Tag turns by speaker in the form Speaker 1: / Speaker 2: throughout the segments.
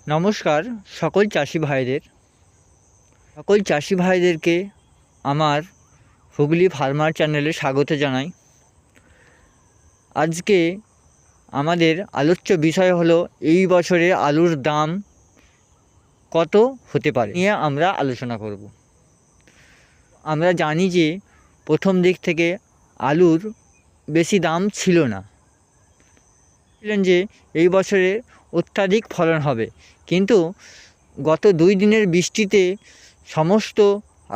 Speaker 1: নমস্কার সকল চাষি ভাইদেরকে আমার হুগলি ফার্মার চ্যানেলে স্বাগত জানাই। আজকে আমাদের আলোচ্য বিষয় হলো এই বছরে আলুর দাম কত হতে পারে নিয়ে আমরা আলোচনা করব। আমরা জানি যে প্রথম দিক থেকে আলুর বেশি দাম ছিল না, যে এই বছরে অত্যাধিক ফলন হবে, কিন্তু গত 2 দিনের বৃষ্টিতে সমস্ত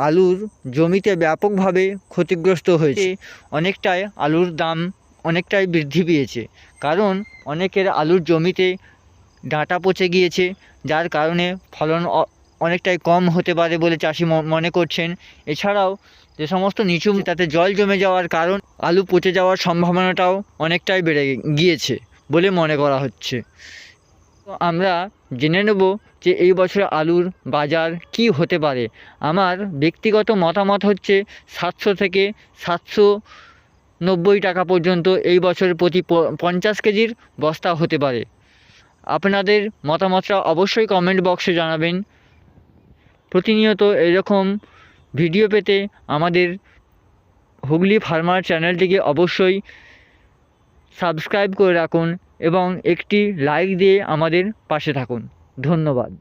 Speaker 1: আলুর জমিতে ব্যাপকভাবে ক্ষতিগ্রস্ত হয়েছে। অনেকটাই আলুর দাম অনেকটাই বৃদ্ধি পেয়েছে, কারণ অনেকের আলুর জমিতে ডাঁটা পচে গিয়েছে, যার কারণে ফলন অনেকটাই কম হতে পারে বলে চাষি মনে করছেন। এছাড়াও যে সমস্ত নিচু তাতে জল জমে যাওয়ার কারণ আলু পচে যাওয়ার সম্ভাবনাটাও অনেকটাই বেড়ে গিয়েছে বলে মনে করা হচ্ছে। তো আমরা জেনে নেব যে এই বছর আলুর বাজার কি হতে পারে। আমার ব্যক্তিগত মতামত হচ্ছে 700 থেকে 790 টাকা পর্যন্ত এই বছর প্রতি 50 কেজির বস্তা হতে পারে। আপনাদের মতামতটা অবশ্যই কমেন্ট বক্সে জানাবেন। প্রতিনিয়ত এরকম ভিডিও পেতে আমাদের হুগলি ফার্মার চ্যানেলটিকে অবশ্যই সাবস্ক্রাইব করে রাখুন এবং একটি লাইক দিয়ে আমাদের পাশে থাকুন। ধন্যবাদ।